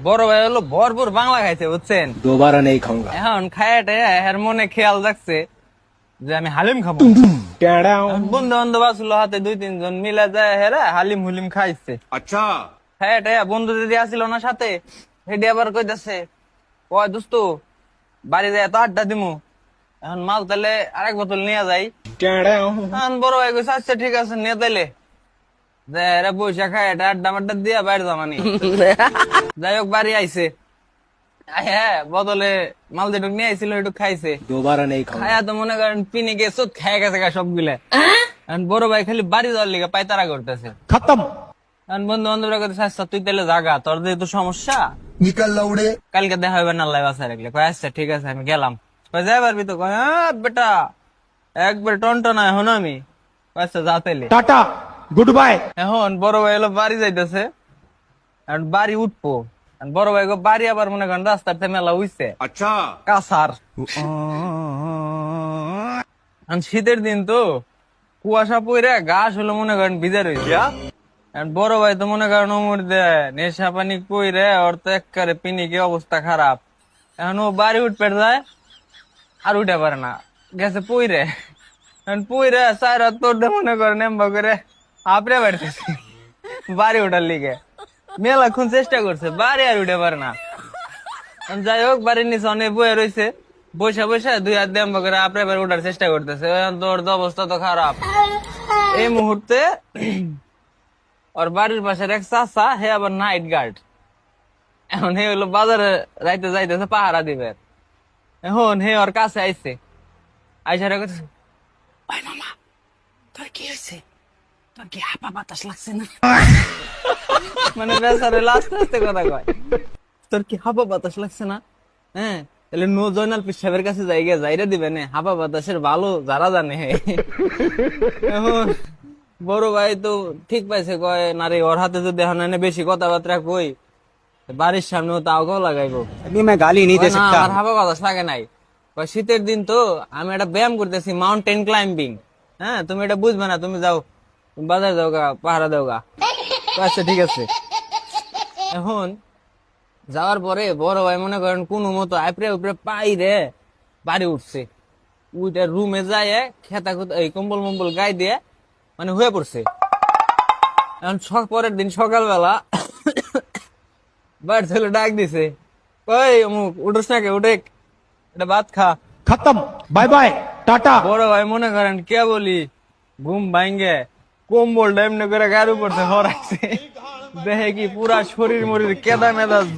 বড় ভাই হলো ভরপুর বাংলা খাইছে বুঝছেন, दोबारा नहीं खाऊंगा। এখন খায়াটে এর মনে খেয়াল রাখছে যে আমি হালিম খাবো। বন্ধু বান্ধব আসলো হাতে 2-3 জন মিলে যায় হেরা হালিম হুলিম খাইছে। अच्छा। খায়াটে বন্ধু দিদি আসিল না সাথে, হেডি আবার কইতাছে কয় দোস্ত বাড়ি যায় তো আড্ডা দিমু, এখন মাল তাহলে আরেক বোতল নিয়ে যাই। এখন বড় ভাই কইছে আচ্ছা ঠিক আছে নিয়ে তাইলে যে এরা বৈশা খায় এটা আড্ডা মাড্ডা দিয়া বাইরে জামানি। যাই হোক বাড়ি আইছে, হ্যাঁ বদলে মাল যেটুক নিয়ে আইছিল একটু খাইছে। दोबारा नहीं खाऊंगा। খায়া তো মনে করেন পিনি গেছে খায় গেছে সবগুলা। এখন বড় ভাই খালি বাড়ি যাওয়ার লিগে পায়তারা করতেছে। खत्म। এখন বন্ধু বান্ধবরা কথা আচ্ছা তুই তাহলে জাগা, তোর যেহেতু সমস্যা निकल लौड़े। কালকে দেখা হবে না আল্লাহ বাসায় রাখলে। কয় আচ্ছা ঠিক আছে আমি গেলাম। কয় যাই পারবি তো? কয় হ্যাঁ বেটা একবার টনটনা এখন আমি। কয় আচ্ছা যা তাইলে। Tata good bye. এখন বড় ভাই হলো বাড়ি যাইতেছে, এখন বাড়ি উঠবো। এখন বড় ভাই গো বাড়ি আবার মনে করেন রাস্তার মেলা উইছে अच्छा। কাসার। এখন শীতের দিন তো কুয়াশা পইরা ঘাস হলো মনে করেন ভিজা রয়েছে। এখন বড় ভাই তো মনে করেন ওমর দেয় নেশা পানি কইরে ওর তো একবারে পিনিকে অবস্থা খারাপ। এখন ও বাড়ি উঠতে যায় আর উঠে পারে না, গেছে পইরে। এখন পইরে চার হাত তোর মনে করেন এম্বা করে আপড়ে বাড়তেছে বাড়ি ওঠার লিগে। মেলাক্ষণ চেষ্টা করছে বাড়ি আর উঠে পারে না। এখন যাই হোক বাড়ির নিচে অনেক বয়ে রয়েছে, বসে বসে 2 হাত দিয়ে এম্বা করে আপড়ে বাড়ি ওঠার চেষ্টা করতেছে। এখন তোর তো অবস্থা তো খারাপ। এই মুহূর্তে ওর বাড়ির পাশের এক চাচা হে আবার নাইট গার্ড। এখন হে হলো বাজারে যাইতে যাইতেছে পাহারা দিবে। এখন হে ওর কাছে আইছে, আইসা রে কইছে ওই মামা তোর কি হইছে, তোর কি হাপা বাতাস লাগছে না? মানে বেচারে লাস্ট আস্তে কথা কয় তোর কি হাপা বাতাস লাগছে না? হ্যাঁ তাহলে নো জয়নাল সাহেবের কাছে যাইরে দিবে না, হাপা বাতাসের ভালো যারা জানে। এখন বড় ভাই তো ঠিক পাইছে, কয় নারী ওর হাতে যদি এখন এনে বেশি কথাবার্তা কই বাড়ির সামনেও তাও গাও লাগাইবো। अभी मैं गाली नहीं दे না सकता। আমার হাপা বাতাস লাগে নাই। কয় শীতের দিন তো আমি একটা ব্যায়াম করতেছি মাউন্টেন ক্লাইম্বিং। হ্যাঁ তুমি এটা বুঝবে না, তুমি যাও তুমি বাজার যাও গা পাহারা দাও গা। আচ্ছা ঠিক আছে। এখন যাওয়ার পরে বড় ভাই মনে করেন কোন মতো আপড়ে উপরে পাই রে বাড়ি উঠছে। উইটা রুমে যায় খেতা খুতা এই কম্বল মম্বল গায়ে দিয়ে মানে হয়ে পড়ছে। এখন পরের দিন সকালবেলা বাড়ি ছেলে ডাক দিছে, ওই অমুক উঠোস নাকি উঠে এটা ভাত খা। खत्म बाय बाय टाटा। বড় ভাই মনে করেন কে বলি ঘুম ভাঙ্গে কম্বলটা এমনি করে গাড়ি পড়ছে হরাইছে, দেখে কি পুরা শরীর মরির কেদা মেদা